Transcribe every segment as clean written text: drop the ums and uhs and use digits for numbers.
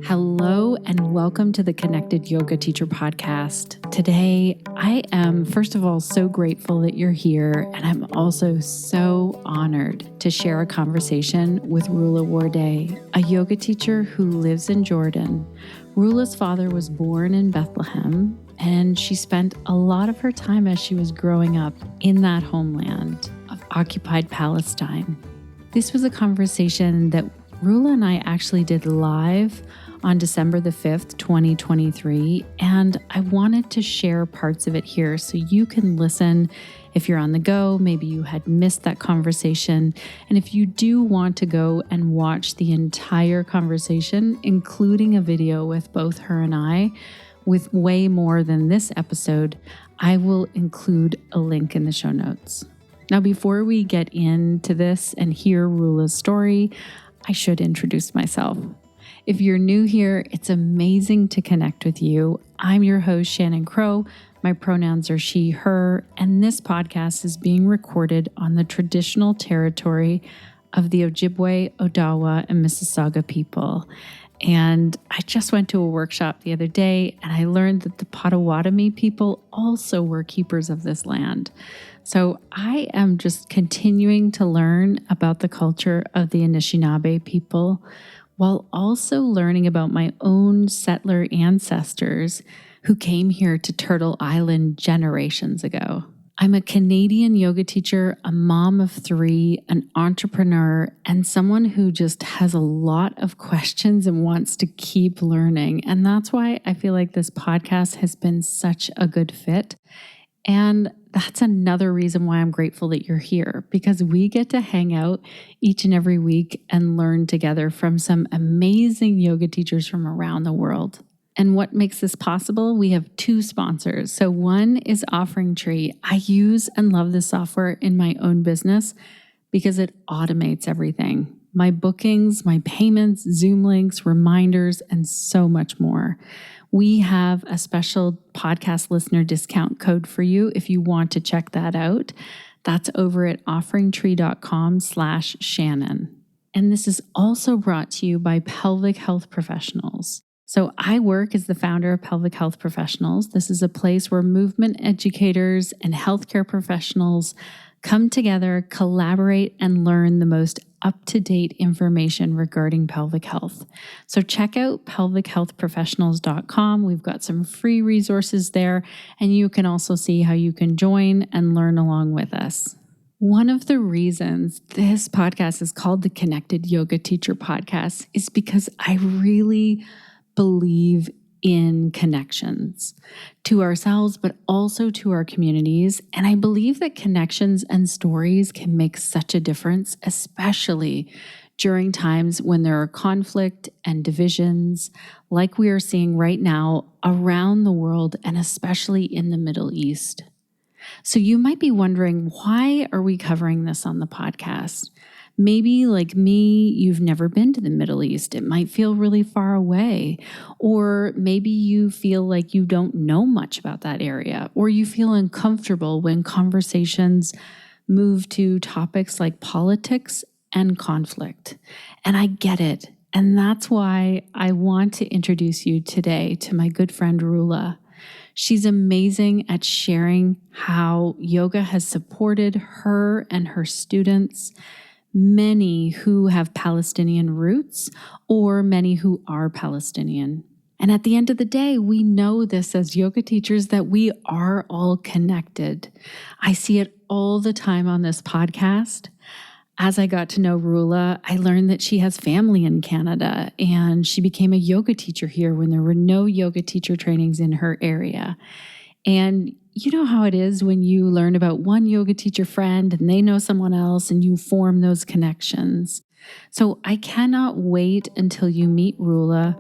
Hello and welcome to the Connected Yoga Teacher Podcast. Today, I am, first of all, so grateful that you're here, and I'm also so honored to share a conversation with Rula Wardeh, a yoga teacher who lives in Jordan. Rula's father was born in Bethlehem, and she spent a lot of her time as she was growing up in that homeland of occupied Palestine. This was a conversation that Rula and I actually did live on December the 5th, 2023, and I wanted to share parts of it here so you can listen if you're on the go. Maybe you had missed that conversation, and if you do want to go and watch the entire conversation, including a video with both her and I, with way more than this episode, I will include a link in the show notes. Now, before we get into this and hear Rula's story, I should introduce myself. If you're new here, it's amazing to connect with you. I'm your host, Shannon Crow. My pronouns are she, her, and this podcast is being recorded on the traditional territory of the Ojibwe, Odawa, and Mississauga people. And I just went to a workshop the other day, and I learned that the Potawatomi people also were keepers of this land. So I am just continuing to learn about the culture of the Anishinaabe people, while also learning about my own settler ancestors who came here to Turtle Island generations ago. I'm a Canadian yoga teacher, a mom of 3, an entrepreneur, and someone who just has a lot of questions and wants to keep learning. And that's why I feel like this podcast has been such a good fit. And that's another reason why I'm grateful that you're here, because we get to hang out each and every week and learn together from some amazing yoga teachers from around the world. And what makes this possible? We have 2 sponsors. So one is OfferingTree. I use and love this software in my own business because it automates everything. My bookings, my payments, Zoom links, reminders, and so much more. We have a special podcast listener discount code for you if you want to check that out. That's over at OfferingTree.com/Shannon. And this is also brought to you by Pelvic Health Professionals. So I work as the founder of Pelvic Health Professionals. This is a place where movement educators and healthcare professionals come together, collaborate, and learn the most up-to-date information regarding pelvic health. So check out pelvichealthprofessionals.com. We've got some free resources there, and you can also see how you can join and learn along with us. One of the reasons this podcast is called the Connected Yoga Teacher Podcast is because I really believe in connections to ourselves, but also to our communities. And I believe that connections and stories can make such a difference, especially during times when there are conflict and divisions like we are seeing right now around the world, and especially in the Middle East. So you might be wondering, why are we covering this on the podcast? Maybe, like me, you've never been to the Middle East. It might feel really far away. Or maybe you feel like you don't know much about that area, or you feel uncomfortable when conversations move to topics like politics and conflict. And I get it. And that's why I want to introduce you today to my good friend Rula. She's amazing at sharing how yoga has supported her and her students, many who have Palestinian roots or many who are Palestinian. And at the end of the day, we know this as yoga teachers, that we are all connected. I see it all the time on this podcast. As I got to know Rula, I learned that she has family in Canada, and she became a yoga teacher here when there were no yoga teacher trainings in her area. And you know how it is when you learn about one yoga teacher friend and they know someone else and you form those connections. So I cannot wait until you meet Rula,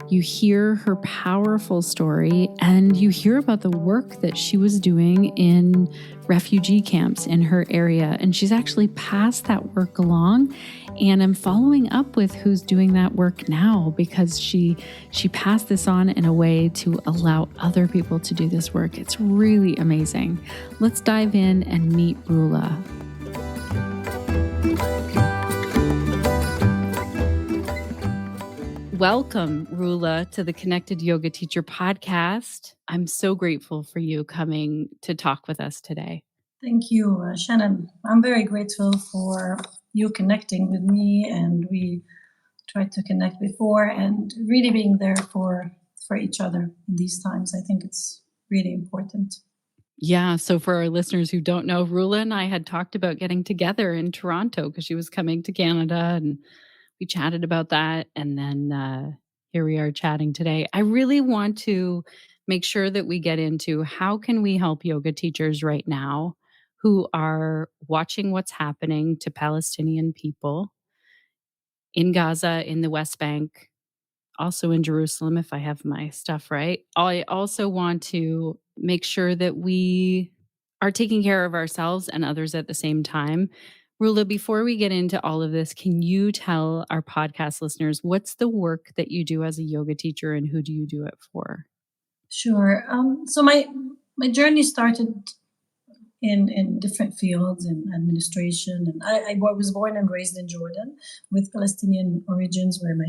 you hear her powerful story, and you hear about the work that she was doing in refugee camps in her area. And she's actually passed that work along. And I'm following up with who's doing that work now, because she passed this on in a way to allow other people to do this work. It's really amazing. Let's dive in and meet Rula. Welcome, Rula, to the Connected Yoga Teacher podcast. I'm so grateful for you coming to talk with us today. Thank you, Shannon. I'm very grateful for you connecting with me, and we tried to connect before, and really being there for each other in these times. I think it's really important. Yeah, so for our listeners who don't know, Rula and I had talked about getting together in Toronto because she was coming to Canada, and we chatted about that. And then here we are chatting today. I really want to make sure that we get into how can we help yoga teachers right now who are watching what's happening to Palestinian people in Gaza, in the West Bank, also in Jerusalem, if I have my stuff right. I also want to make sure that we are taking care of ourselves and others at the same time. Rula, before we get into all of this, can you tell our podcast listeners what's the work that you do as a yoga teacher and who do you do it for? Sure. So my journey started in different fields in administration, and I was born and raised in Jordan with Palestinian origins, where my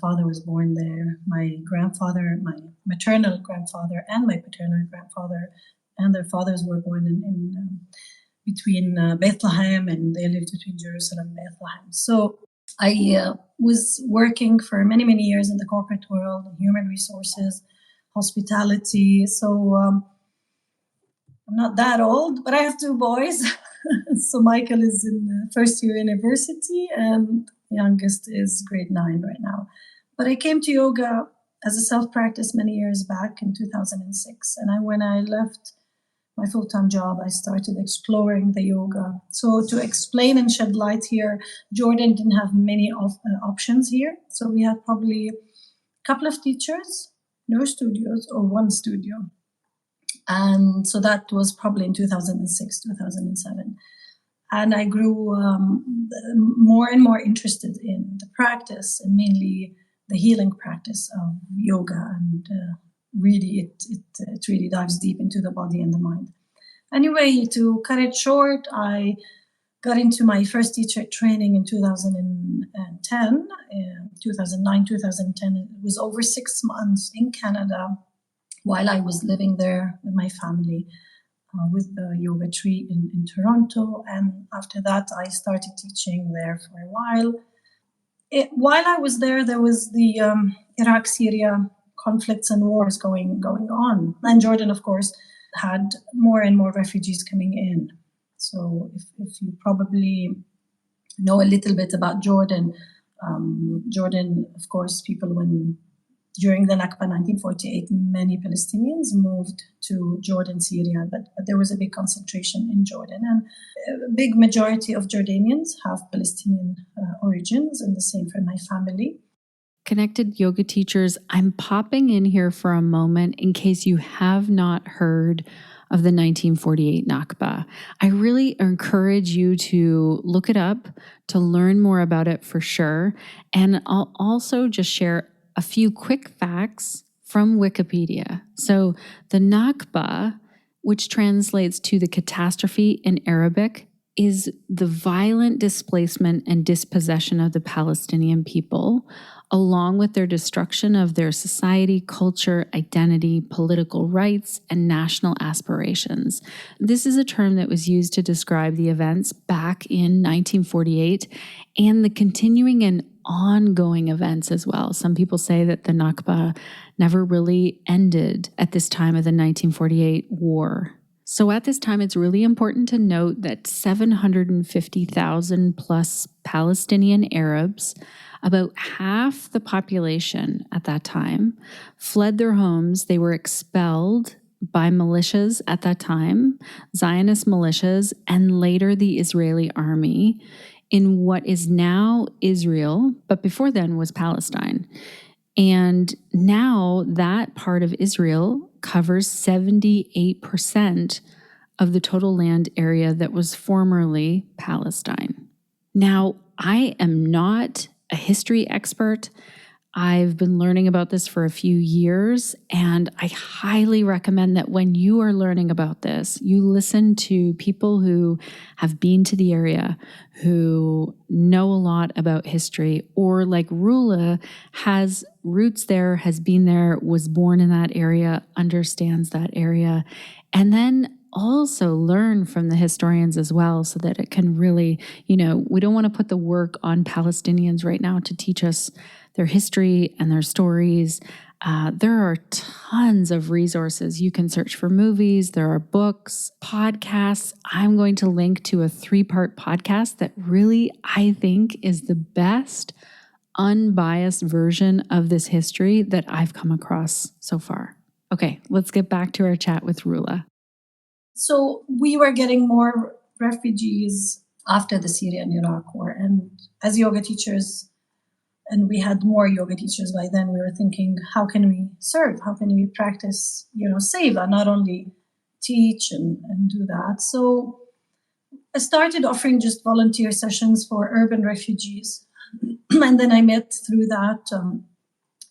father was born there, my grandfather, my maternal grandfather, and my paternal grandfather, and their fathers were born in between Bethlehem, and they lived between Jerusalem and Bethlehem. So I was working for many years in the corporate world, human resources, hospitality. So I'm not that old, but I have two boys. So Michael is in first year university, and youngest is grade 9 right now. But I came to yoga as a self-practice many years back in 2006. And when I left my full-time job, I started exploring the yoga. So to explain and shed light here, Jordan didn't have many options here. So we had probably a couple of teachers, no studios, or one studio. And so that was probably in 2006, 2007. And I grew more and more interested in the practice, and mainly the healing practice of yoga. And really, it really dives deep into the body and the mind. Anyway, to cut it short, I got into my first teacher training in 2010, 2009, 2010. It was over 6 months in Canada while I was living there with my family with the yoga tree in Toronto. And after that, I started teaching there for a while. While I was there was the Iraq-Syria conflicts and wars going on. And Jordan, of course, had more and more refugees coming in. So if you probably know a little bit about Jordan, Jordan, of course, during the Nakba 1948, many Palestinians moved to Jordan, Syria, but there was a big concentration in Jordan. And a big majority of Jordanians have Palestinian origins, and the same for my family. Connected yoga teachers, I'm popping in here for a moment in case you have not heard of the 1948 Nakba. I really encourage you to look it up, to learn more about it for sure. And I'll also just share a few quick facts from Wikipedia. So the Nakba, which translates to the catastrophe in Arabic, is the violent displacement and dispossession of the Palestinian people, along with their destruction of their society, culture, identity, political rights, and national aspirations. This is a term that was used to describe the events back in 1948 and the continuing and ongoing events as well. Some people say that the Nakba never really ended at this time of the 1948 war. So at this time, it's really important to note that 750,000 plus Palestinian Arabs, about half the population at that time, fled their homes. They were expelled by militias at that time, Zionist militias, and later the Israeli army in what is now Israel, but before then was Palestine. And now that part of Israel covers 78% of the total land area that was formerly Palestine. Now, I am not a history expert. I've been learning about this for a few years, and I highly recommend that when you are learning about this, you listen to people who have been to the area, who know a lot about history, or like Rula has roots there, has been there, was born in that area, understands that area, and then also learn from the historians as well so that it can really, we don't want to put the work on Palestinians right now to teach us their history and their stories. There are tons of resources. You can search for movies. There are books, podcasts. I'm going to link to a 3-part podcast that really, I think, is the best unbiased version of this history that I've come across so far. Okay, let's get back to our chat with Rula. So we were getting more refugees after the Syria and Iraq war. And as yoga teachers, and we had more yoga teachers by then, we were thinking, how can we serve? How can we practice, save and not only teach and do that? So I started offering just volunteer sessions for urban refugees. And then I met through that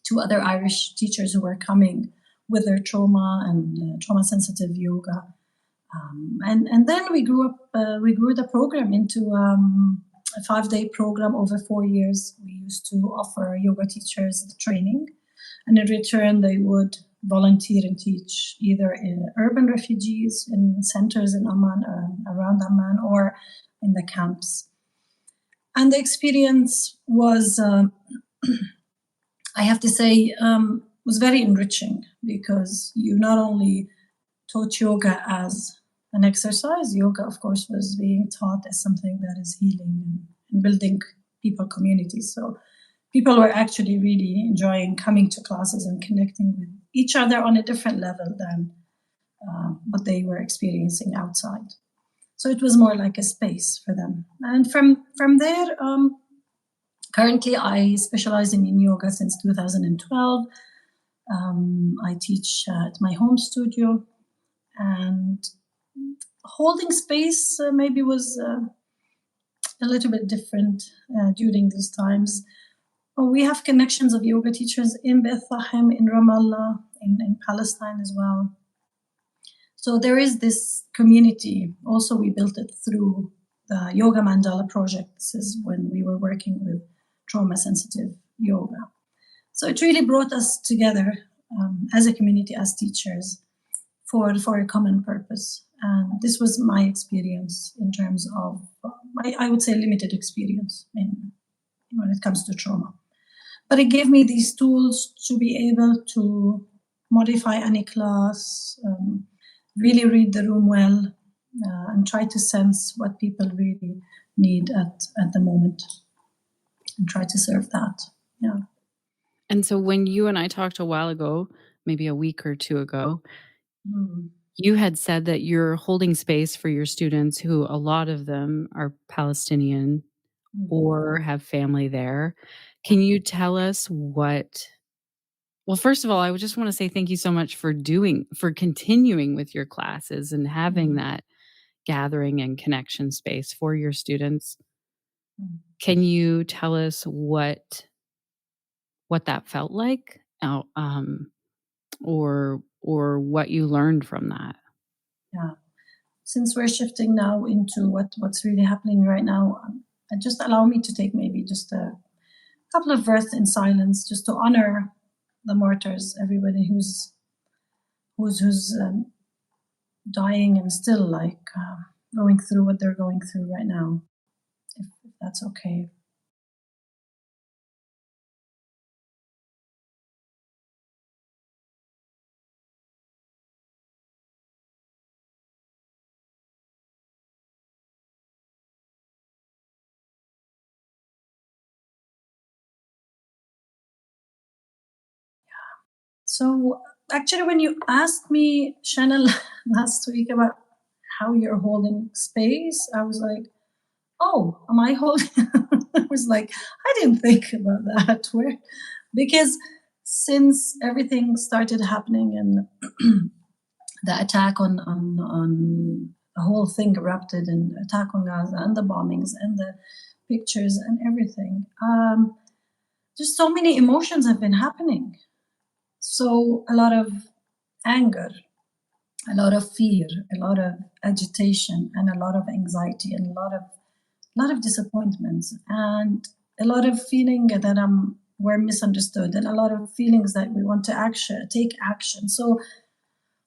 2 other Irish teachers who were coming with their trauma and trauma-sensitive yoga. And then we grew the program into a 5-day program over 4 years. We used to offer yoga teachers the training, and in return, they would volunteer and teach either in urban refugees in centers in Amman, around Amman, or in the camps. And the experience was, I have to say, was very enriching because you not only taught yoga as an exercise. Yoga, of course, was being taught as something that is healing and building people communities. So people were actually really enjoying coming to classes and connecting with each other on a different level than what they were experiencing outside. So it was more like a space for them. And from there, currently I specialize in Yin Yoga since 2012. I teach at my home studio, and holding space maybe was a little bit different during these times. We have connections of yoga teachers in Bethlehem, in Ramallah, in Palestine as well. So there is this community. Also, we built it through the Yoga Mandala Project. This is when we were working with trauma-sensitive yoga. So it really brought us together as a community, as teachers, for a common purpose. And this was my experience in terms of, I would say, limited experience when it comes to trauma. But it gave me these tools to be able to modify any class, really read the room well, and try to sense what people really need at the moment and try to serve that. Yeah. And so when you and I talked a while ago, maybe a week or 2 ago, you had said that you're holding space for your students who a lot of them are Palestinian or have family there. Can you tell us what? Well, first of all, I would just want to say thank you so much for continuing with your classes and having that gathering and connection space for your students. Can you tell us what that felt like, or what you learned from that? Yeah. Since we're shifting now into what's really happening right now, just allow me to take maybe just a couple of breaths in silence, just to honor the martyrs, everybody who's dying and still going through what they're going through right now, if that's okay. So actually, when you asked me, Shannon, last week about how you're holding space, I was like, oh, am I holding? I was like, I didn't think about that. Because since everything started happening and the attack on the whole thing erupted, and attack on Gaza and the bombings and the pictures and everything, just so many emotions have been happening. So a lot of anger, a lot of fear, a lot of agitation, and a lot of anxiety, and a lot of disappointments, and a lot of feeling that we're misunderstood, and a lot of feelings that we want to take action. So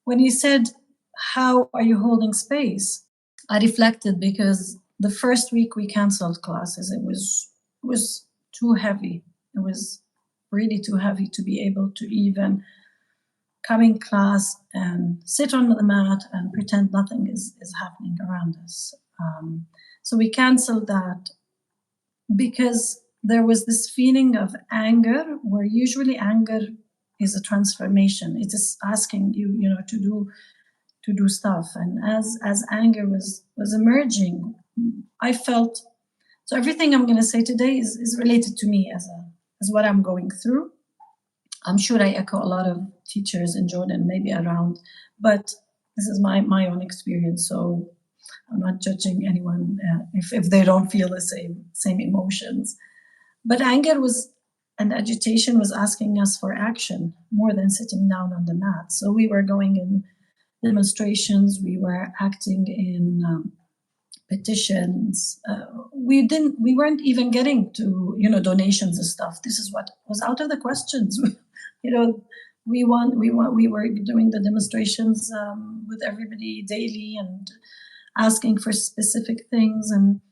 when you said, how are you holding space? I reflected, because the first week we canceled classes. It was too heavy. It was really too heavy to be able to even come in class and sit on the mat and pretend nothing is happening around us. So we canceled that because there was this feeling of anger, where usually anger is a transformation. It is asking you to do stuff. And as anger was emerging, I felt, so everything I'm going to say today is related to me as what I'm going through. I'm sure I echo a lot of teachers in Jordan, maybe around, but this is my own experience. So I'm not judging anyone if they don't feel the same emotions. But anger and agitation was asking us for action more than sitting down on the mat. So we were going in demonstrations, we were acting in petitions. We weren't even getting to donations and stuff. This is what was out of the questions. We were doing the demonstrations with everybody daily and asking for specific things. And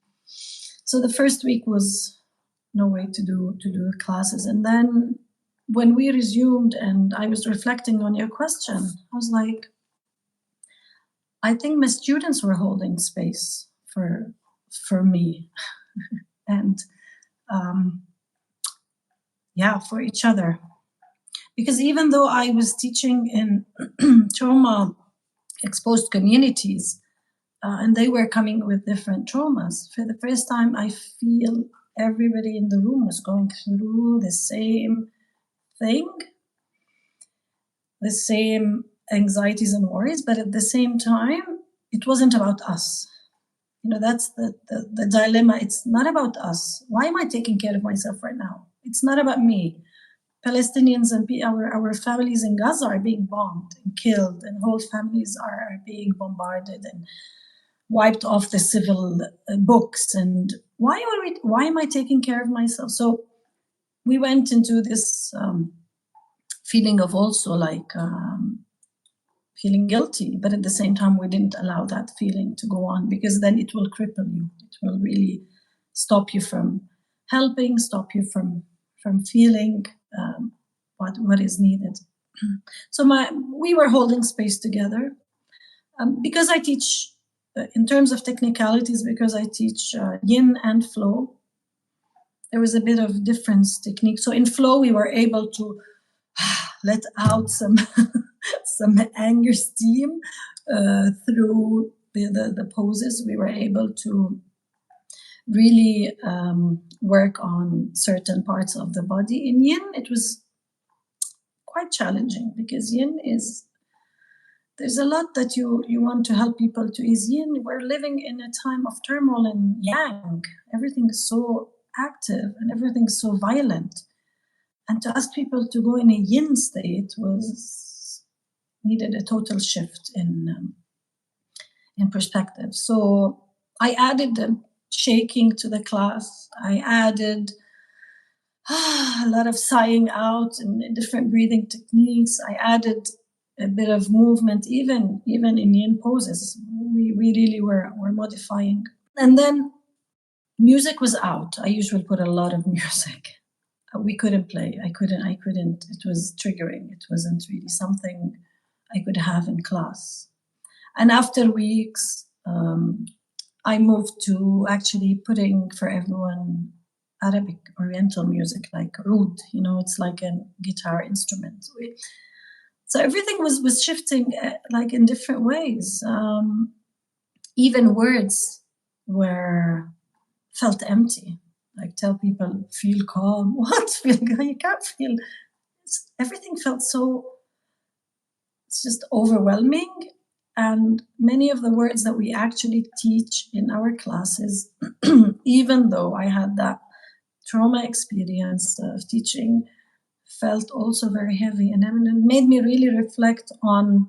so the first week was no way to do classes. And then when we resumed, and I was reflecting on your question, I was like, I think my students were holding space for me and for each other. Because even though I was teaching in trauma exposed communities, and they were coming with different traumas, for the first time I feel everybody in the room was going through the same thing, the same anxieties and worries, but at the same time, it wasn't about us. That's the dilemma. It's not about us. Why am I taking care of myself right now? It's not about me. Palestinians and our families in Gaza are being bombed and killed, and whole families are being bombarded and wiped off the civil books. And why am I taking care of myself? So we went into this feeling of also like feeling guilty, but at the same time we didn't allow that feeling to go on, because then it will cripple you. It will really stop you from helping, stop you from feeling what is needed. So we were holding space together, because I teach in terms of technicalities, because I teach yin and flow. There was a bit of difference technique. So in flow, we were able to let out some anger steam through the poses. We were able to really work on certain parts of the body. In yin, it was quite challenging, because yin there's a lot that you want to help people to ease yin. We're living in a time of turmoil in yang. Everything is so active and everything is so violent. And to ask people to go in a yin state needed a total shift in perspective. So I added the shaking to the class. I added a lot of sighing out and different breathing techniques. I added a bit of movement, even in yin poses. We really were modifying. And then music was out. I usually put a lot of music. We couldn't play. I couldn't. It was triggering. It wasn't really something I could have in class. And after weeks, I moved to actually putting for everyone Arabic Oriental music, like oud. It's like a guitar instrument. So everything was shifting like in different ways. Even words felt empty. Like tell people, feel calm. What? Feel calm? You can't feel. Everything felt so. It's just overwhelming. And many of the words that we actually teach in our classes, even though I had that trauma experience of teaching felt also very heavy, and it made me really reflect on,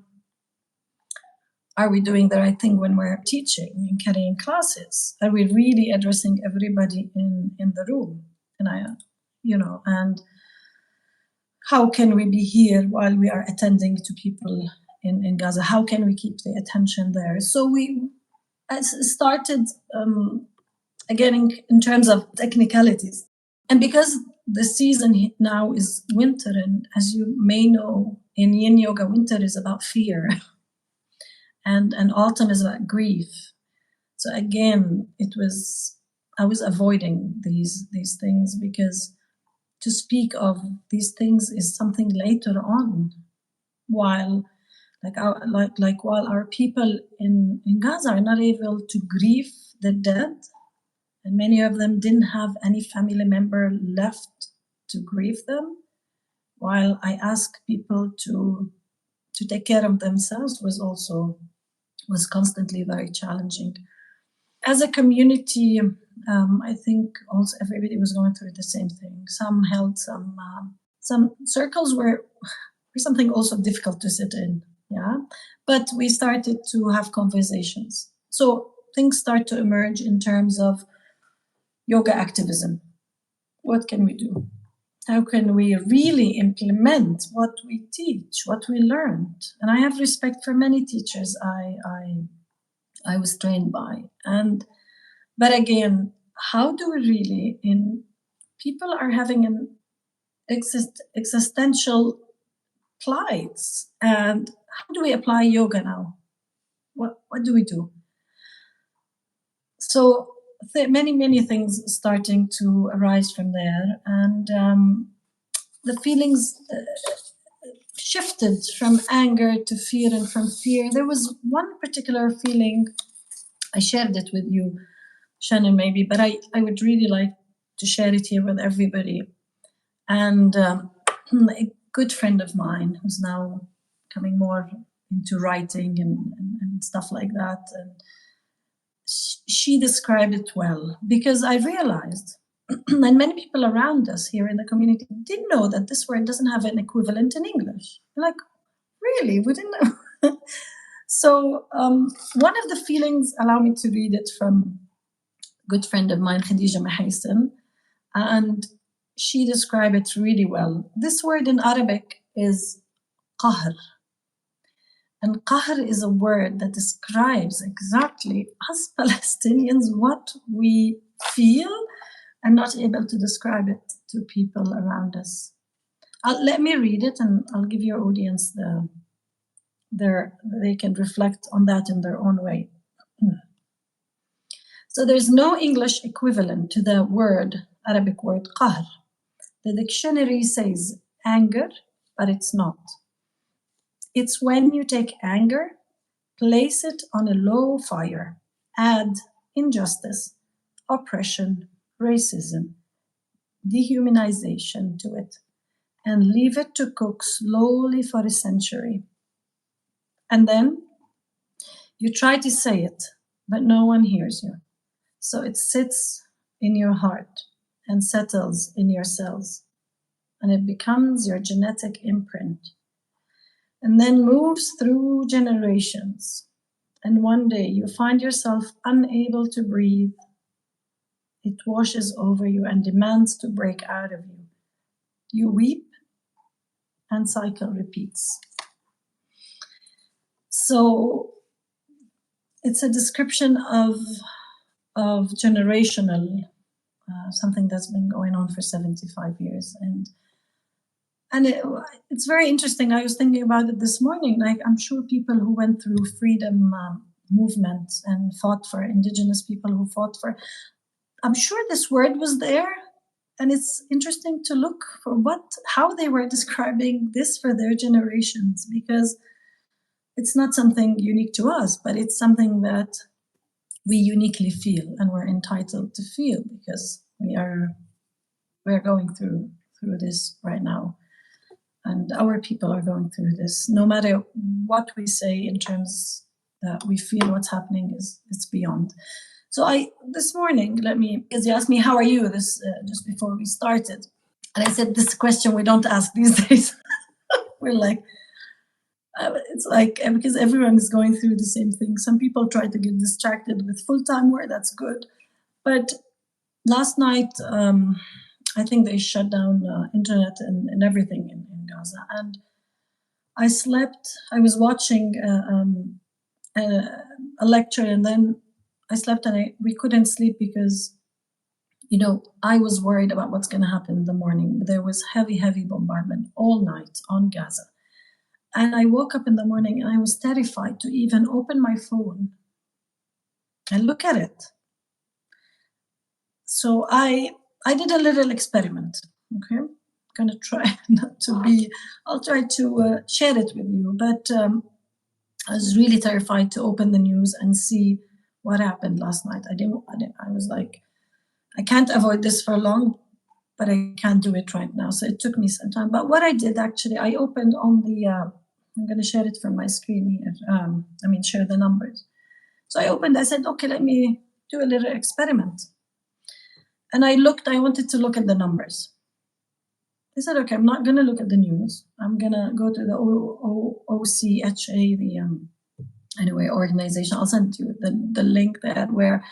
are we doing the right thing when we're teaching and carrying classes? Are we really addressing everybody in the room? And how can we be here while we are attending to people in Gaza? How can we keep the attention there? So we started, again, in terms of technicalities. And because the season now is winter, and as you may know, in Yin Yoga, winter is about fear, and autumn is about grief. So again, I was avoiding these things, because to speak of these things is something later on, while while our people in Gaza are not able to grieve the dead, and many of them didn't have any family member left to grieve them, while I ask people to take care of themselves was constantly very challenging. As a community, I think also everybody was going through the same thing. Some held some circles were something also difficult to sit in, yeah. But we started to have conversations. So things start to emerge in terms of yoga activism. What can we do? How can we really implement what we teach, what we learned? And I have respect for many teachers I was trained by. But again, how do we really, people are having an existential plights, and how do we apply yoga now? What do we do? So many things starting to arise from there, and the feelings shifted from anger to fear, and from fear. There was one particular feeling, I shared it with you, Shannon, maybe, but I would really like to share it here with everybody. And a good friend of mine who's now coming more into writing and stuff like that, and she described it well, because I realized, and many people around us here in the community didn't know, that this word doesn't have an equivalent in English. Like, really? We didn't know. So one of the feelings, allow me to read it from a good friend of mine, Khadija Mahaysan, and she described it really well. This word in Arabic is qahr. And qahr is a word that describes exactly us Palestinians, what we feel, and not able to describe it to people around us. Let me read it, and I'll give your audience they can reflect on that in their own way. So there's no English equivalent to the Arabic word qahr. The dictionary says anger, but it's not. It's when you take anger, place it on a low fire, add injustice, oppression, racism, dehumanization to it, and leave it to cook slowly for a century. And then you try to say it, but no one hears you. So it sits in your heart and settles in your cells, and it becomes your genetic imprint, and then moves through generations. And one day you find yourself unable to breathe. It washes over you and demands to break out of you. You weep, and cycle repeats. So it's a description of generational, something that's been going on for 75 years. And it's very interesting. I was thinking about it this morning. Like, I'm sure people who went through freedom movements and fought for indigenous people who fought for, I'm sure this word was there. And it's interesting to look for how they were describing this for their generations, because it's not something unique to us, but it's something that we uniquely feel, and we're entitled to feel, because we're going through this right now. And our people are going through this. No matter what we say in terms that we feel what's happening it's beyond. So this morning, because you asked me, how are you, this just before we started. And I said, this question we don't ask these days. We're like, it's like, because everyone is going through the same thing. Some people try to get distracted with full-time work, that's good. But last night, I think they shut down internet and everything in Gaza. And I slept, I was watching a lecture, and then I slept, and we couldn't sleep because, I was worried about what's going to happen in the morning. There was heavy bombardment all night on Gaza. And I woke up in the morning and I was terrified to even open my phone and look at it. So I did a little experiment, okay? I'm going to try not to be, I'll try to share it with you, but I was really terrified to open the news and see what happened last night. I was like, I can't avoid this for long, but I can't do it right now. So it took me some time. But what I did actually, I opened on the, I'm going to share it from my screen here. Share the numbers. So I said, okay, let me do a little experiment. And I wanted to look at the numbers. I said, okay, I'm not going to look at the news. I'm going to go to the OCHA, the organization. I'll send you the link there where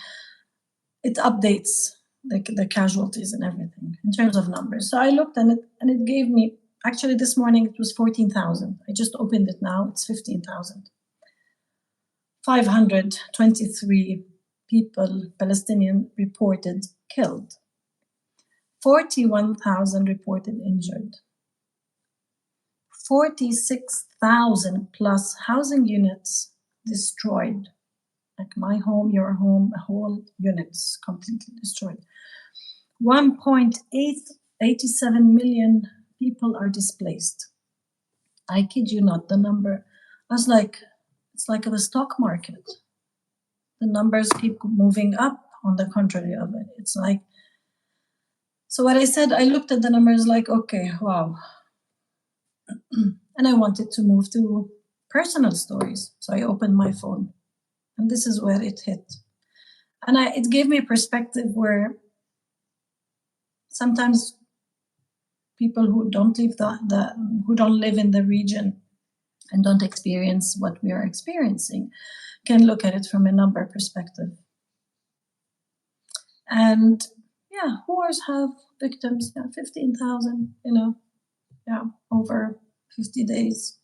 it updates the casualties and everything in terms of numbers. So I looked and it gave me, actually this morning it was 14,000. I just opened it now, it's 15,000. 523 people, Palestinian, reported killed. 41,000 reported injured. 46,000 plus housing units destroyed. Like my home, your home, whole units completely destroyed. 1.87 million people are displaced. I kid you not, the number, I was like, it's like the stock market. The numbers keep moving up on the contrary of it. It's like, so what I said, I looked at the numbers like, okay, wow. And I wanted to move to personal stories. So I opened my phone, and this is where it hit. And it gave me a perspective where sometimes people who don't live who don't live in the region and don't experience what we are experiencing can look at it from a number perspective. And wars have victims, 15,000, over 50 days,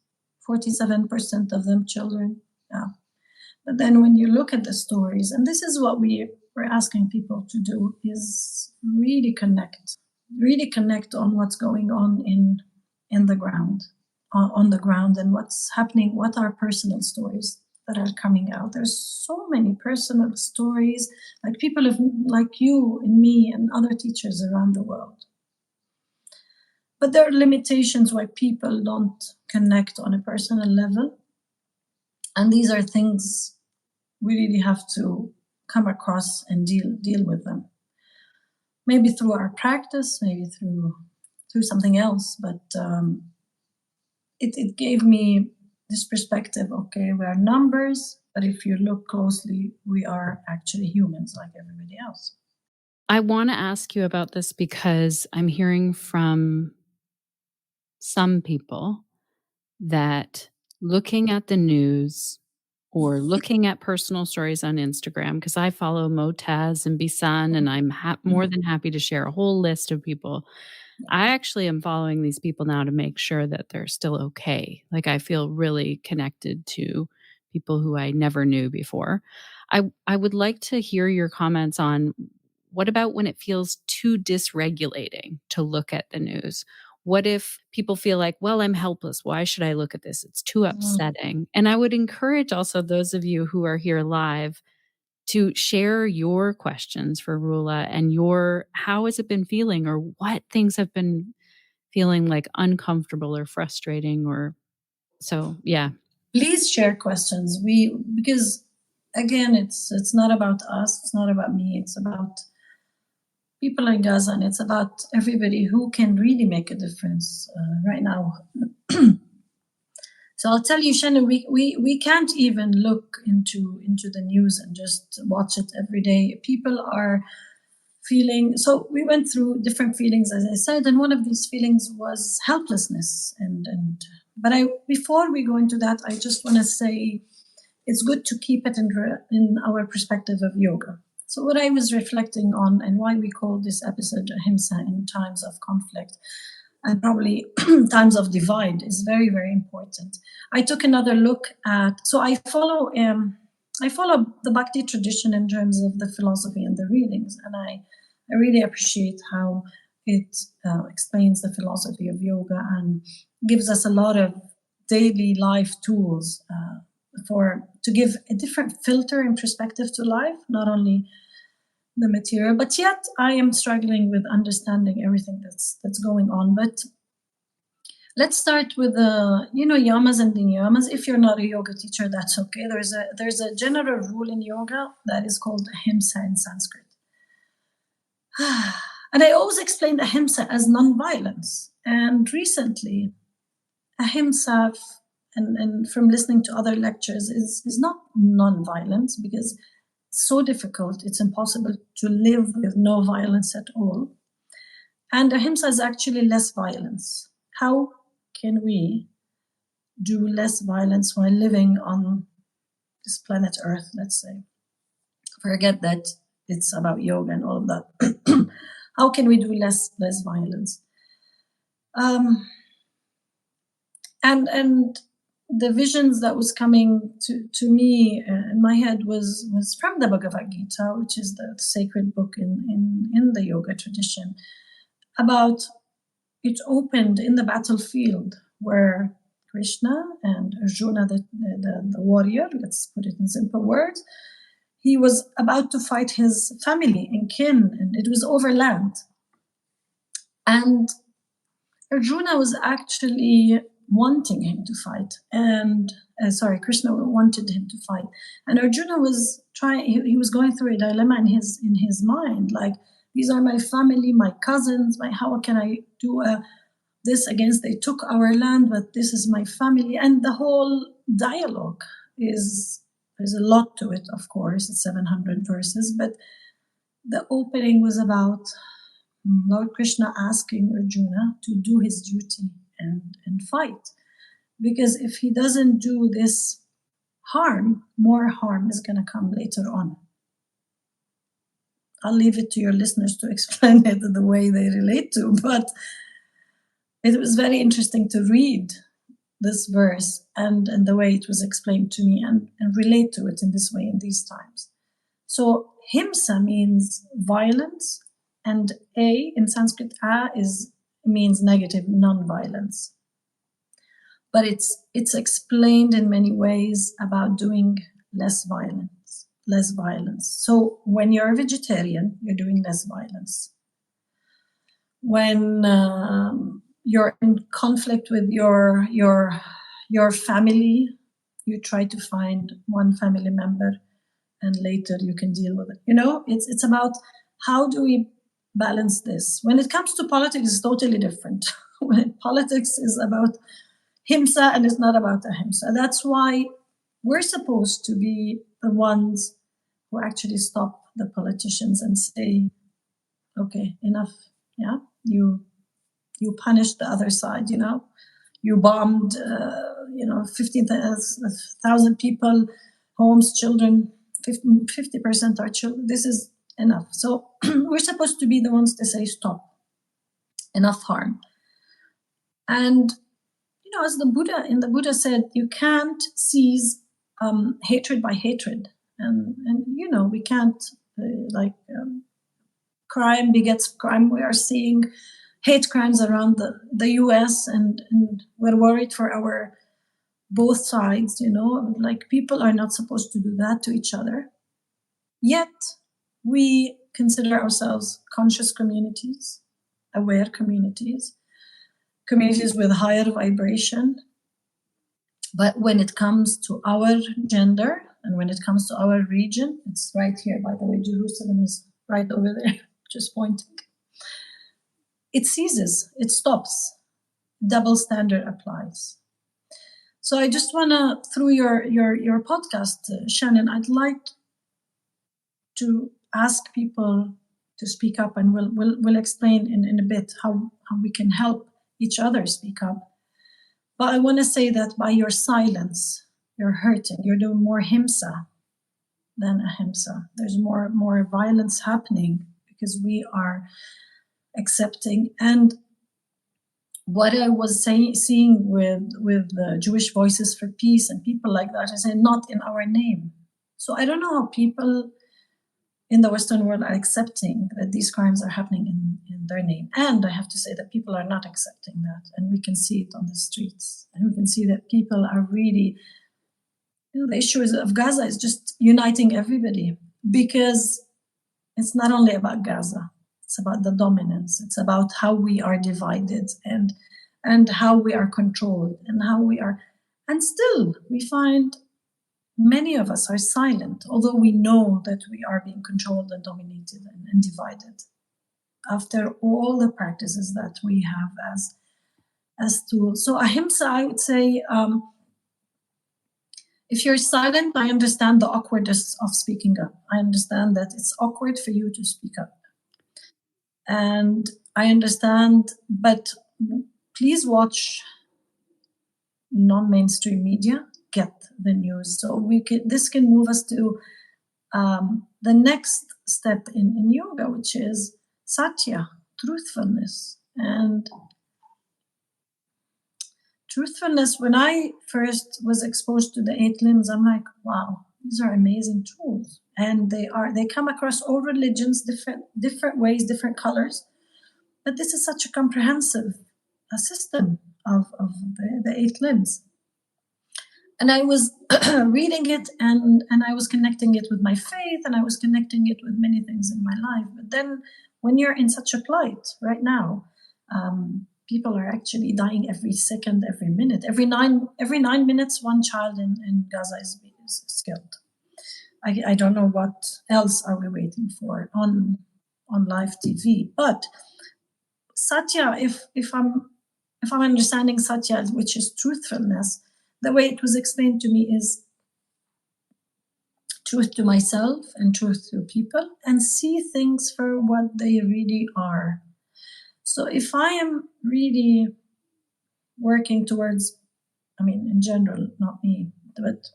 47% of them children. Yeah. But then when you look at the stories, and this is what we're asking people to do, is really connect on what's going on in the ground, on the ground, and what's happening, what are personal stories that are coming out. There's so many personal stories, like people like you and me and other teachers around the world. But there are limitations why people don't connect on a personal level. And these are things we really have to come across and deal with them. Maybe through our practice, maybe through something else. But it gave me this perspective, okay, we are numbers, but if you look closely, we are actually humans like everybody else. I want to ask you about this because I'm hearing from some people that looking at the news or looking at personal stories on Instagram, because I follow Motaz and Bisan, and I'm more than happy to share a whole list of people. I actually am following these people now to make sure that they're still okay. Like I feel really connected to people who I never knew before. I would like to hear your comments on what about when it feels too dysregulating to look at the news? What if people feel like, well, I'm helpless. Why should I look at this? It's too upsetting. And I would encourage also those of you who are here live to share your questions for Rula and how has it been feeling, or what things have been feeling like uncomfortable or frustrating, or so, yeah. Please share questions. Because again, it's not about us, it's not about me, it's about people in Gaza, and it's about everybody who can really make a difference right now. So I'll tell you, Shannon, we can't even look into the news and just watch it every day. People are feeling, so we went through different feelings, as I said, and one of these feelings was helplessness. But before we go into that, I just want to say it's good to keep it in our perspective of yoga. So what I was reflecting on, and why we call this episode Ahimsa in times of conflict and probably times of divide, is very, very important. I took another look at, so I follow the Bhakti tradition in terms of the philosophy and the readings, and I really appreciate how it explains the philosophy of yoga and gives us a lot of daily life tools to give a different filter and perspective to life, not only the material, but yet I am struggling with understanding everything that's going on. But let's start with the yamas and the niyamas. If you're not a yoga teacher, that's okay. There's a general rule in yoga that is called Ahimsa in Sanskrit. And I always explained Ahimsa as non-violence. And recently, Ahimsa, and from listening to other lectures, is not non-violence, because it's so difficult, it's impossible to live with no violence at all. And Ahimsa is actually less violence. How can we do less violence while living on this planet Earth, let's say? Forget that it's about yoga and all of that. How can we do less violence? And the visions that was coming to me in my head was from the Bhagavad Gita, which is the sacred book in the yoga tradition, about it opened in the battlefield where Krishna and Arjuna, the warrior, let's put it in simple words, he was about to fight his family and kin, and it was over land. And Arjuna was actually wanting him to fight, and Krishna wanted him to fight, and Arjuna was trying. He was going through a dilemma in his mind, like, these are my family, my cousins. How can I do this against? They took our land, but this is my family, and the whole dialogue is. There's a lot to it, of course. It's 700 verses, but the opening was about Lord Krishna asking Arjuna to do his duty and fight. Because if he doesn't do this harm, more harm is going to come later on. I'll leave it to your listeners to explain it the way they relate to, but it was very interesting to read this verse and the way it was explained to me and relate to it in this way in these times. So himsa means violence, and a in Sanskrit means negative, non-violence. But it's explained in many ways about doing less violence. So when you're a vegetarian, you're doing less violence. When you're in conflict with your family, you try to find one family member, and later you can deal with it. It's about how do we balance this. When it comes to politics, it's totally different. When politics is about himsa and it's not about ahimsa. That's why we're supposed to be the ones who actually stop the politicians and say, okay, enough. Yeah, you punished the other side. You bombed 15,000 people, homes, children. 50% are children. This is enough. So we're supposed to be the ones to say stop, enough harm. And as the Buddha said, you can't seize hatred by hatred, and we can't crime begets crime. We are seeing hate crimes around the U.S. and we're worried for our both sides. People are not supposed to do that to each other. Yet we consider ourselves conscious communities, aware communities with higher vibration. But when it comes to our gender and when it comes to our region, it's right here, by the way, Jerusalem is right over there, just pointing. It ceases, it stops. Double standard applies. So I just want to, through your podcast, Shannon, I'd like to ask people to speak up, and we'll explain in a bit how we can help each other speak up. But I want to say that by your silence, you're hurting. You're doing more himsa than ahimsa. There's more violence happening because we are accepting. And what I was seeing with the Jewish Voices for Peace and people like that, I say, not in our name. So I don't know how people in the Western world are accepting that these crimes are happening in their name. And I have to say that people are not accepting that. And we can see it on the streets. And we can see that people are really, the issue of Gaza is just uniting everybody, because it's not only about Gaza. It's about the dominance. It's about how we are divided and how we are controlled and how we are. And still, we find many of us are silent, although we know that we are being controlled and dominated and divided. After all the practices that we have as tools. So ahimsa, I would say, if you're silent, I understand the awkwardness of speaking up. I understand that it's awkward for you to speak up. And I understand, but please watch non-mainstream media, get the news. So this can move us to the next step in yoga, which is satya, truthfulness. And truthfulness, when I first was exposed to the 8 limbs, I'm like, wow, these are amazing tools. And they come across all religions, different ways, different colors. But this is such a comprehensive system of the 8 limbs. And I was reading it and I was connecting it with my faith, and I was connecting it with many things in my life. But then when you're in such a plight right now, people are actually dying every second, every minute. Every nine minutes, one child in Gaza is killed. I don't know what else are we waiting for on live TV. But satya, if I'm understanding satya, which is truthfulness, the way it was explained to me is truth to myself and truth to people, and see things for what they really are. So if I am really working towards, in general, not me, but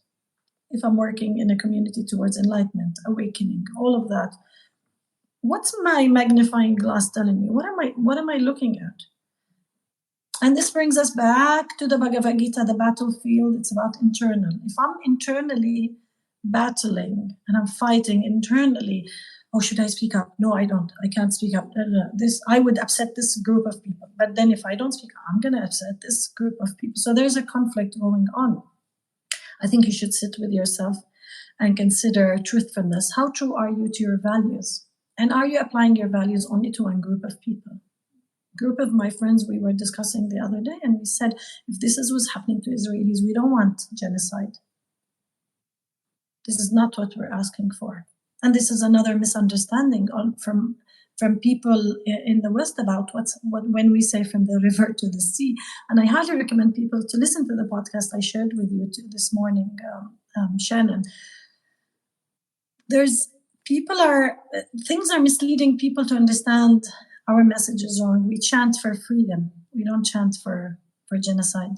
if I'm working in a community towards enlightenment, awakening, all of that, what's my magnifying glass telling me? What am I looking at? And this brings us back to the Bhagavad Gita, the battlefield. It's about internal. If I'm internally battling and I'm fighting internally, oh, should I speak up? No, I don't. I can't speak up. I would upset this group of people. But then if I don't speak up, I'm going to upset this group of people. So there's a conflict going on. I think you should sit with yourself and consider truthfulness. How true are you to your values? And are you applying your values only to one group of people? Group of my friends, we were discussing the other day, and we said, if this is what's happening to Israelis, we don't want genocide. This is not what we're asking for. And this is another misunderstanding from people in the West about when we say from the river to the sea. And I highly recommend people to listen to the podcast I shared with you this morning, Shannon. Things are misleading people to understand our message is wrong. We chant for freedom. We don't chant for genocide.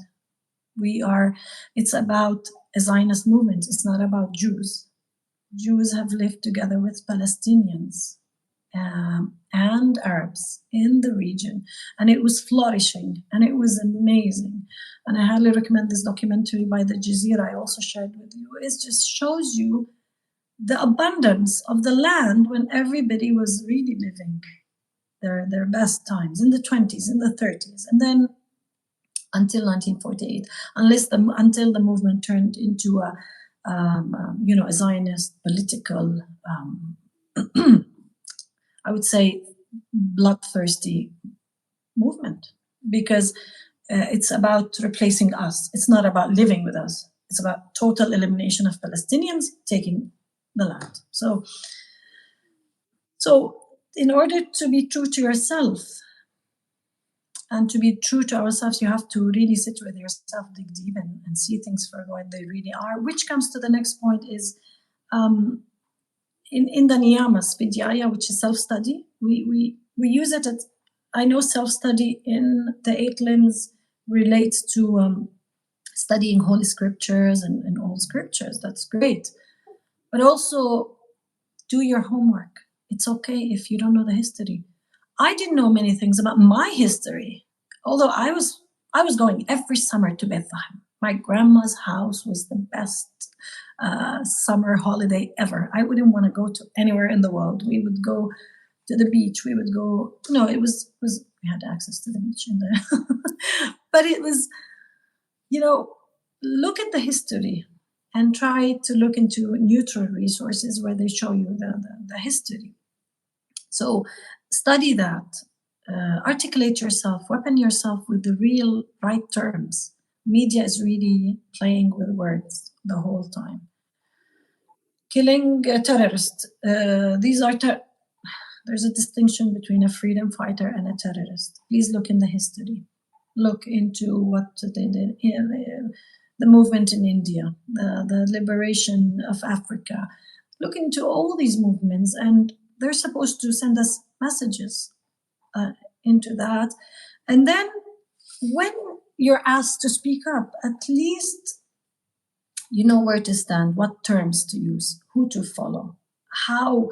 It's about a Zionist movement. It's not about Jews. Jews have lived together with Palestinians and Arabs in the region, and it was flourishing, and it was amazing. And I highly recommend this documentary by the Jazeera I also shared with you. It just shows you the abundance of the land when everybody was really living their best times in the 20s, in the 30s, and then until 1948, until the movement turned into a Zionist political, I would say, bloodthirsty movement, because it's about replacing us. It's not about living with us. It's about total elimination of Palestinians taking the land. So in order to be true to yourself, And to be true to ourselves, you have to really sit with yourself, dig deep, and see things for what they really are. Which comes to the next point is in the niyamas, vidyaya, which is self-study. We use it at, I know self-study in the 8 limbs relates to studying holy scriptures and old scriptures. That's great. But also do your homework. It's okay if you don't know the history. I didn't know many things about my history, although I was going every summer to Bethlehem. My grandma's house was the best summer holiday ever. I wouldn't want to go to anywhere in the world. We would go to the beach. We would go. No, it was we had access to the beach in there, but it was, look at the history and try to look into neutral resources where they show you the history. So study that, articulate yourself, weapon yourself with the real right terms. Media is really playing with words the whole time. Killing a terrorist. There's a distinction between a freedom fighter and a terrorist. Please look in the history. Look into what they did, the movement in India, the liberation of Africa. Look into all these movements, and they're supposed to send us messages into that. And then when you're asked to speak up, at least you know where to stand, what terms to use, who to follow, how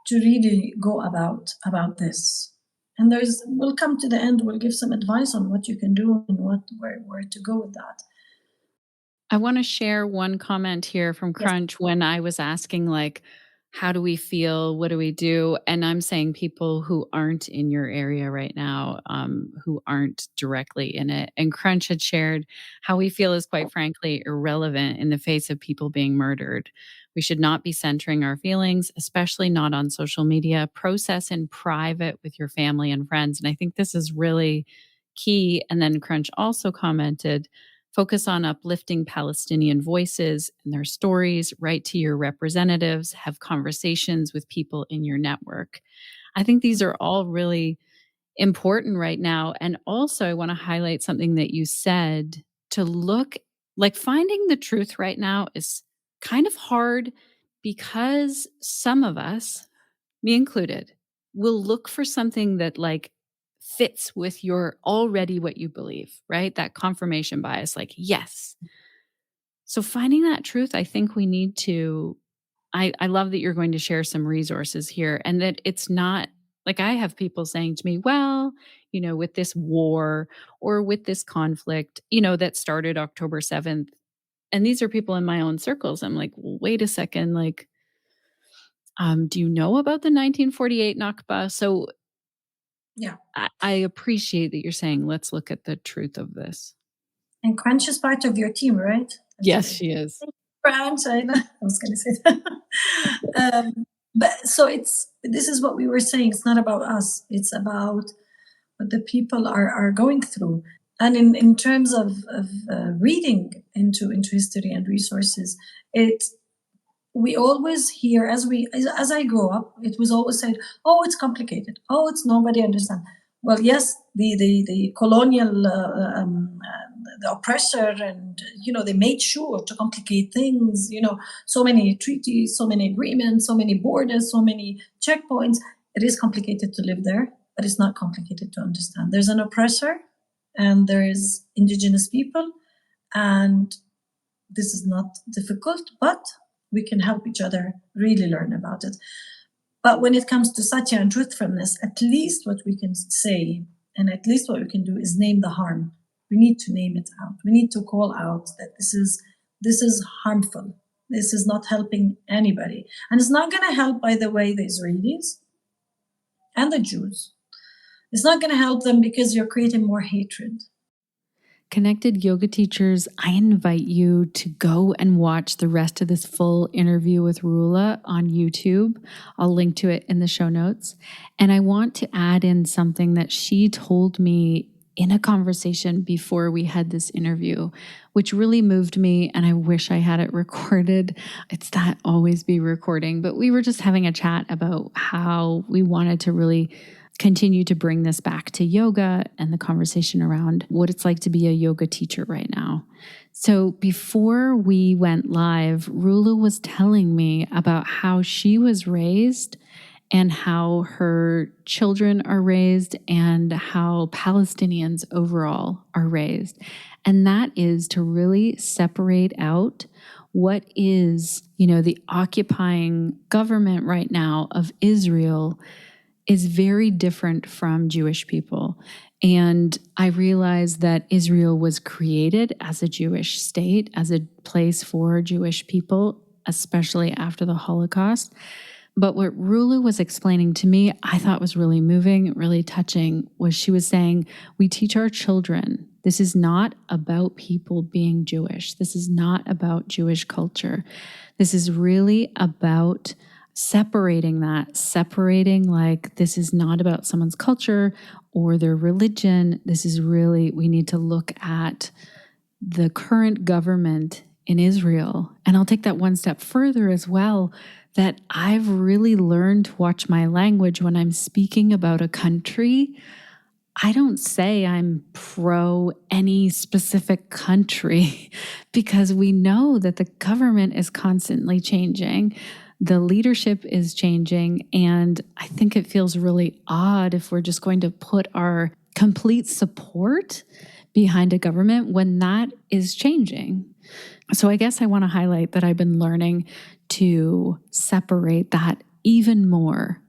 to really go about this. And we'll come to the end, we'll give some advice on what you can do and where to go with that. I want to share one comment here from Yes. Crunch when I was asking, like, how do we feel? What do we do? And I'm saying people who aren't in your area right now, who aren't directly in it. And Crunch had shared how we feel is quite frankly irrelevant in the face of people being murdered. We should not be centering our feelings, especially not on social media. Process in private with your family and friends. And I think this is really key. And then Crunch also commented, focus on uplifting Palestinian voices and their stories, write to your representatives, have conversations with people in your network. I think these are all really important right now. And also, I want to highlight something that you said, to look, like, finding the truth right now is kind of hard because some of us, me included, will look for something that, like, fits with your already what you believe, right? That confirmation bias, like, yes. So finding that truth, I think we need to, I love that you're going to share some resources here, and that it's not like, I have people saying to me, well, with this war or with this conflict, that started October 7th. And these are people in my own circles. I'm like, well, wait a second, like, do you know about the 1948 Nakba? So Yeah. I appreciate that you're saying, let's look at the truth of this. And Crunch is part of your team, right? Yes, she is. Crunch, I was going to say that. But so this is what we were saying. It's not about us. It's about what the people are going through. And in terms of reading into history and resources, we always hear, as I grew up, it was always said, oh, it's complicated. Oh, it's nobody understands. Well, yes, the colonial, the oppressor, and, they made sure to complicate things, so many treaties, so many agreements, so many borders, so many checkpoints. It is complicated to live there, but it's not complicated to understand. There's an oppressor and there is indigenous people, and this is not difficult, but we can help each other really learn about it. But when it comes to satya and truthfulness, at least what we can say, and at least what we can do, is name the harm. We need to name it out. We need to call out that this is harmful. This is not helping anybody. And it's not going to help, by the way, the Israelis and the Jews. It's not going to help them because you're creating more hatred. Connected yoga teachers, I invite you to go and watch the rest of this full interview with Rula on YouTube. I'll link to it in the show notes. And I want to add in something that she told me in a conversation before we had this interview, which really moved me, and I wish I had it recorded. It's that always be recording, but we were just having a chat about how we wanted to really continue to bring this back to yoga and the conversation around what it's like to be a yoga teacher right now. So before we went live, Rula was telling me about how she was raised and how her children are raised and how Palestinians overall are raised. And that is to really separate out what is, the occupying government right now of Israel is very different from Jewish people. And I realized that Israel was created as a Jewish state, as a place for Jewish people, especially after the Holocaust. But what Rula was explaining to me, I thought was really moving, really touching, was she was saying, we teach our children, this is not about people being Jewish. This is not about Jewish culture. This is really about separating like this is not about someone's culture or their religion. This is really, we need to look at the current government in Israel. And I'll take that one step further as well, that I've really learned to watch my language when I'm speaking about a country. I don't say I'm pro any specific country because we know that the government is constantly changing. The leadership is changing. And I think it feels really odd if we're just going to put our complete support behind a government when that is changing. So I guess I want to highlight that I've been learning to separate that even more,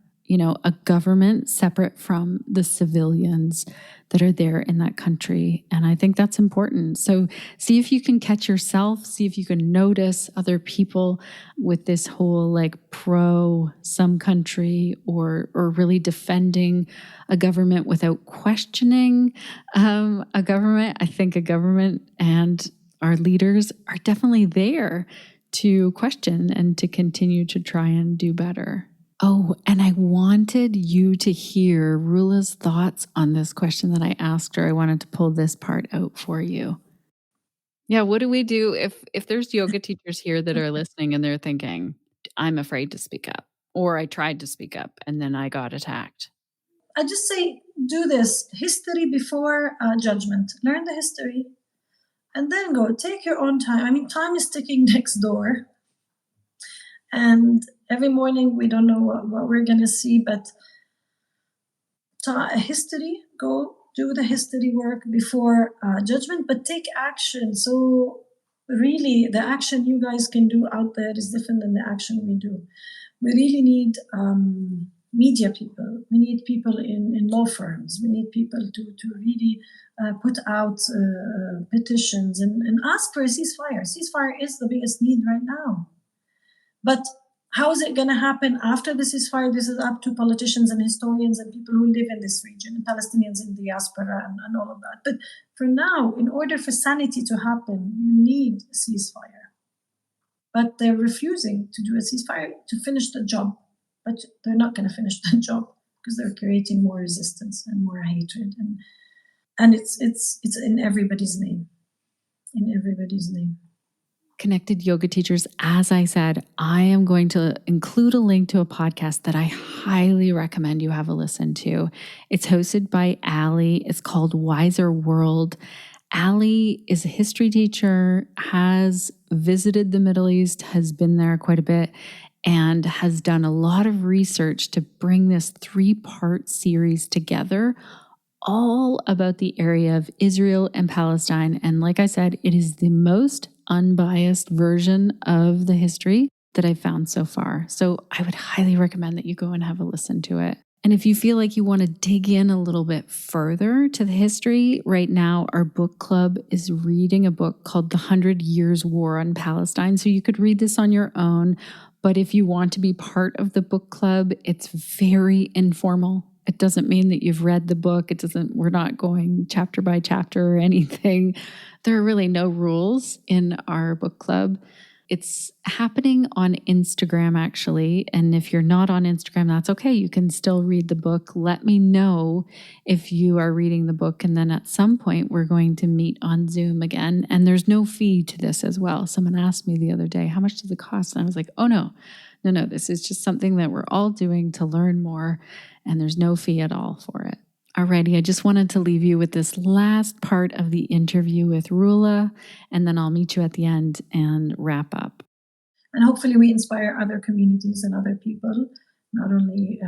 a government separate from the civilians that are there in that country. And I think that's important. So see if you can catch yourself, see if you can notice other people with this whole pro some country or really defending a government without questioning a government. I think a government and our leaders are definitely there to question and to continue to try and do better. Oh, and I wanted you to hear Rula's thoughts on this question that I asked her. I wanted to pull this part out for you. Yeah, what do we do if there's yoga teachers here that are listening and they're thinking, I'm afraid to speak up, or I tried to speak up and then I got attacked? I just say, do this. History before judgment. Learn the history and then go. Take your own time. I mean, time is ticking next door. And every morning we don't know what we're going to see, but history, go do the history work before judgment, but take action. So really the action you guys can do out there is different than the action we do. We really need media people. We need people in law firms. We need people to really put out petitions and ask for a ceasefire. Ceasefire is the biggest need right now. But how is it going to happen after the ceasefire? This is up to politicians and historians and people who live in this region, and Palestinians in the diaspora and all of that. But for now, in order for sanity to happen, you need a ceasefire. But they're refusing to do a ceasefire to finish the job. But they're not going to finish the job because they're creating more resistance and more hatred. And it's in everybody's name. In everybody's name. Connected yoga teachers, as I said, I am going to include a link to a podcast that I highly recommend you have a listen to. It's hosted by Allie. It's called Wiser World. Allie is a history teacher, has visited the Middle East, has been there quite a bit, and has done a lot of research to bring this 3-part series together, all about the area of Israel and Palestine. And like I said, it is the most unbiased version of the history that I've found so far. So I would highly recommend that you go and have a listen to it. And if you feel like you want to dig in a little bit further to the history, right now our book club is reading a book called The 100 Years' War on Palestine. So you could read this on your own. But if you want to be part of the book club, it's very informal. It doesn't mean that you've read the book. We're not going chapter by chapter or anything. There are really no rules in our book club. It's happening on Instagram, actually. And if you're not on Instagram, that's okay. You can still read the book. Let me know if you are reading the book. And then at some point, we're going to meet on Zoom again. And there's no fee to this as well. Someone asked me the other day, how much does it cost? And I was like, oh, no. This is just something that we're all doing to learn more. And there's no fee at all for it. Alrighty, I just wanted to leave you with this last part of the interview with Rula, and then I'll meet you at the end and wrap up. And hopefully we inspire other communities and other people, not only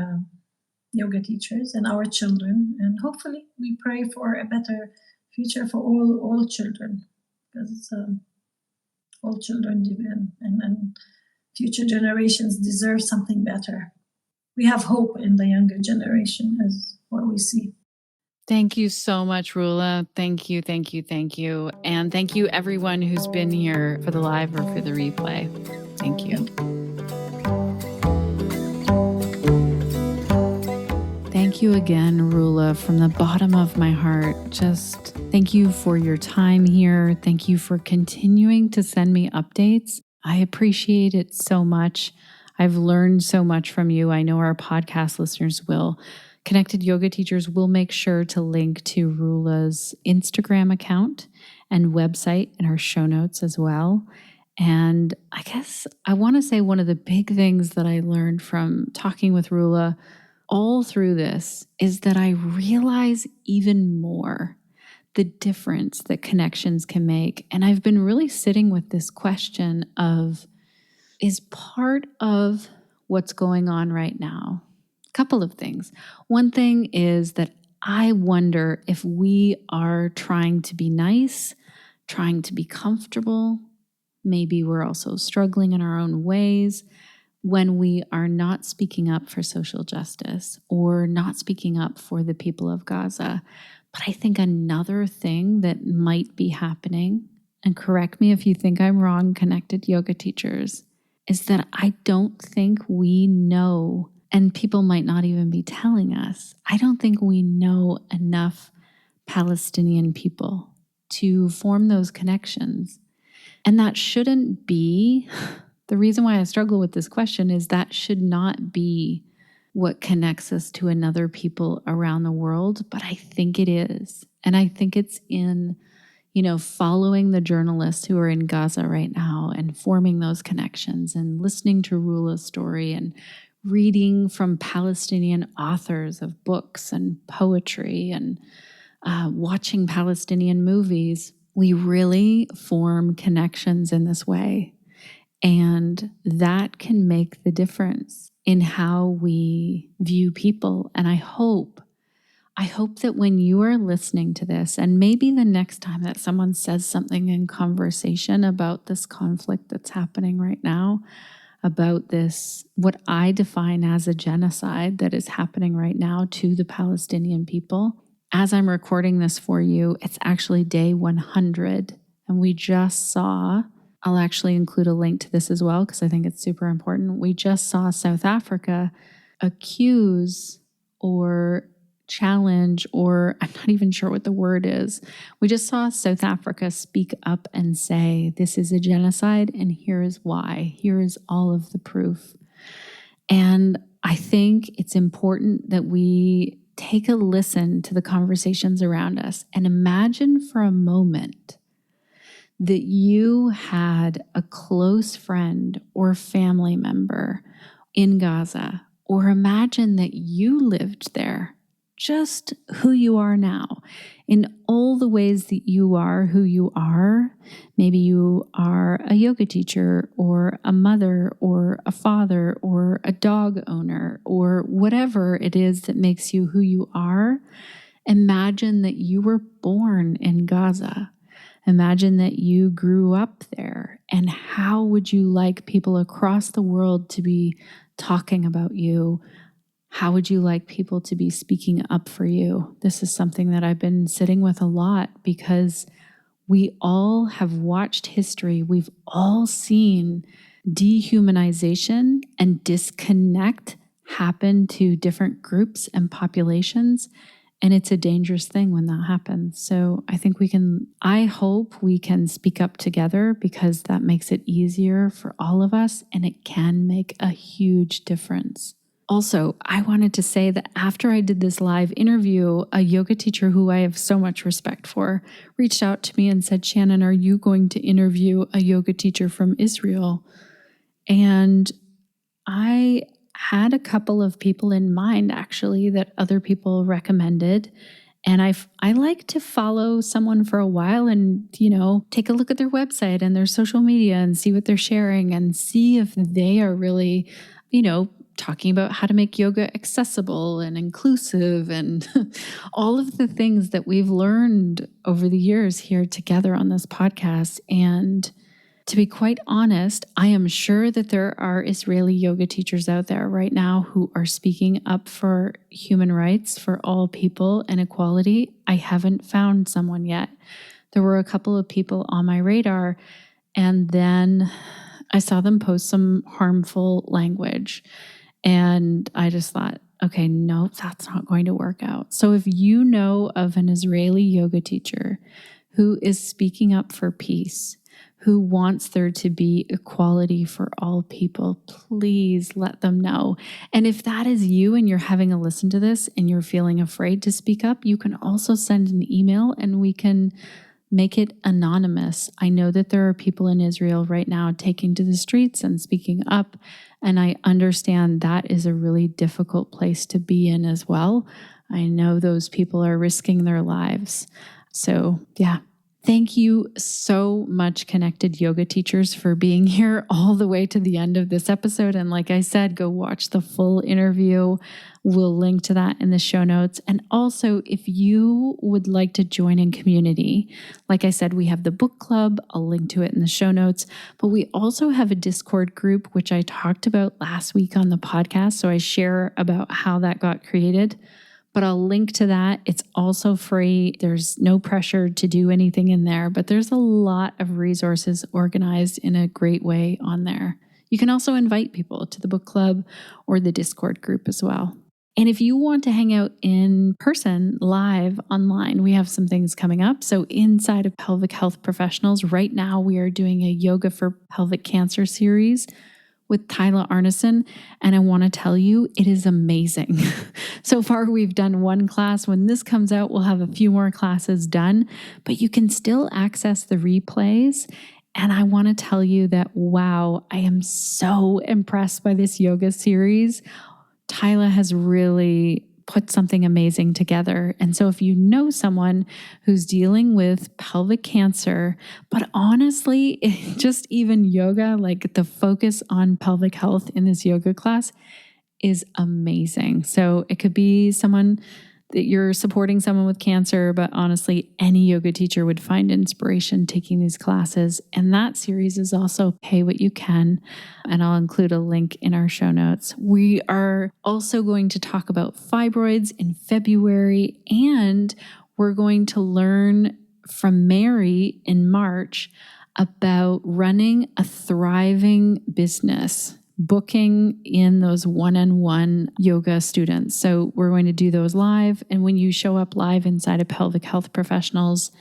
yoga teachers and our children. And hopefully we pray for a better future for all children, because all children and future generations deserve something better. We have hope in the younger generation, as what we see. Thank you so much, Rula. Thank you, thank you, thank you. And thank you everyone who's been here for the live or for the replay. Thank you. Thank you again, Rula, from the bottom of my heart. Just thank you for your time here. Thank you for continuing to send me updates. I appreciate it so much. I've learned so much from you. I know our podcast listeners will. Connected Yoga Teachers will make sure to link to Rula's Instagram account and website in our show notes as well. And I guess I want to say one of the big things that I learned from talking with Rula all through this is that I realize even more the difference that connections can make. And I've been really sitting with this question of, is part of what's going on right now a couple of things. One thing is that I wonder if we are trying to be nice, trying to be comfortable. Maybe we're also struggling in our own ways when we are not speaking up for social justice or not speaking up for the people of Gaza. But I think another thing that might be happening, and correct me if you think I'm wrong, connected yoga teachers, is that I don't think we know, and people might not even be telling us, I don't think we know enough Palestinian people to form those connections. And that shouldn't be, the reason why I struggle with this question is that should not be what connects us to another people around the world, but I think it is. And I think it's in following the journalists who are in Gaza right now and forming those connections and listening to Rula's story and reading from Palestinian authors of books and poetry and watching Palestinian movies. We really form connections in this way. And that can make the difference in how we view people. And I hope that when you are listening to this, and maybe the next time that someone says something in conversation about this conflict that's happening right now, about this, what I define as a genocide that is happening right now to the Palestinian people, as I'm recording this for you, it's actually day 100. And we just saw, I'll actually include a link to this as well because I think it's super important. We just saw South Africa accuse or challenge, or I'm not even sure what the word is. We just saw South Africa speak up and say, this is a genocide and here is why. Here is all of the proof. And I think it's important that we take a listen to the conversations around us and imagine for a moment that you had a close friend or family member in Gaza, or imagine that you lived there, just who you are now, in all the ways that you are who you are. Maybe you are a yoga teacher or a mother or a father or a dog owner or whatever it is that makes you who you are. Imagine that you were born in Gaza. Imagine that you grew up there, and how would you like people across the world to be talking about you? How would you like people to be speaking up for you? This is something that I've been sitting with a lot because we all have watched history. We've all seen dehumanization and disconnect happen to different groups and populations. And it's a dangerous thing when that happens. So I hope we can speak up together, because that makes it easier for all of us, and it can make a huge difference. Also, I wanted to say that after I did this live interview, a yoga teacher who I have so much respect for reached out to me and said, "Shannon, are you going to interview a yoga teacher from Israel?" And I had a couple of people in mind, actually, that other people recommended. And I like to follow someone for a while and, take a look at their website and their social media and see what they're sharing and see if they are really, talking about how to make yoga accessible and inclusive and all of the things that we've learned over the years here together on this podcast. And to be quite honest, I am sure that there are Israeli yoga teachers out there right now who are speaking up for human rights for all people and equality. I haven't found someone yet. There were a couple of people on my radar, and then I saw them post some harmful language. And I just thought, okay, no, that's not going to work out. So if you know of an Israeli yoga teacher who is speaking up for peace, who wants there to be equality for all people, please let them know. And if that is you and you're having a listen to this and you're feeling afraid to speak up, you can also send an email and we can make it anonymous. I know that there are people in Israel right now taking to the streets and speaking up, and I understand that is a really difficult place to be in as well. I know those people are risking their lives. So yeah. Thank you so much, Connected Yoga Teachers, for being here all the way to the end of this episode. And like I said, go watch the full interview. We'll link to that in the show notes. And also, if you would like to join in community, like I said, we have the book club. I'll link to it in the show notes. But we also have a Discord group, which I talked about last week on the podcast. So I share about how that got created. But I'll link to that. It's also free. There's no pressure to do anything in there, but there's a lot of resources organized in a great way on there. You can also invite people to the book club or the Discord group as well. And if you want to hang out in person, live, online, we have some things coming up. So inside of Pelvic Health Professionals, right now we are doing a Yoga for Pelvic Cancer series with Tyler Arneson, and I want to tell you, it is amazing. So far, we've done one class. When this comes out, we'll have a few more classes done, but you can still access the replays. And I want to tell you that, wow, I am so impressed by this yoga series. Tyler has really put something amazing together. And so if you know someone who's dealing with pelvic cancer, but honestly, just even yoga, like the focus on pelvic health in this yoga class is amazing. So it could be someone that you're supporting someone with cancer, but honestly, any yoga teacher would find inspiration taking these classes. And that series is also Pay What You Can, and I'll include a link in our show notes. We are also going to talk about fibroids in February, and we're going to learn from Mary in March about running a thriving business, booking in those one-on-one yoga students. So we're going to do those live. And when you show up live inside of Pelvic Health Professionals,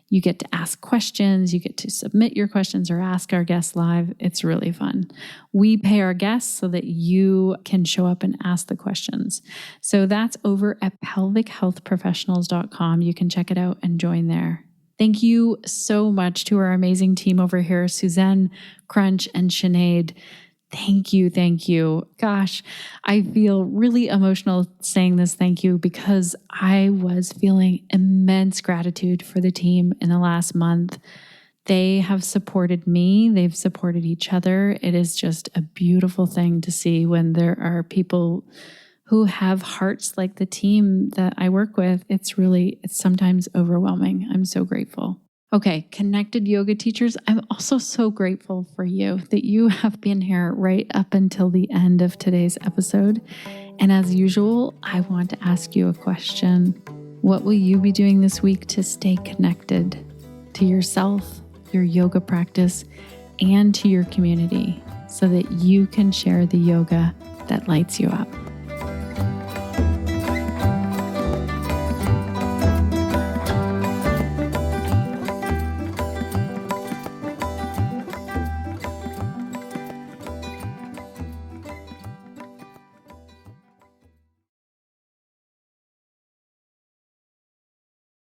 you get to ask questions, you get to submit your questions or ask our guests live. It's really fun. We pay our guests so that you can show up and ask the questions. So that's over at pelvichealthprofessionals.com. You can check it out and join there. Thank you so much to our amazing team over here, Suzanne, Crunch, and Sinead. Thank you. Thank you. Gosh, I feel really emotional saying this thank you because I was feeling immense gratitude for the team in the last month. They have supported me. They've supported each other. It is just a beautiful thing to see when there are people who have hearts like the team that I work with. It's sometimes overwhelming. I'm so grateful. Okay, Connected Yoga Teachers, I'm also so grateful for you that you have been here right up until the end of today's episode. And as usual, I want to ask you a question. What will you be doing this week to stay connected to yourself, your yoga practice, and to your community so that you can share the yoga that lights you up?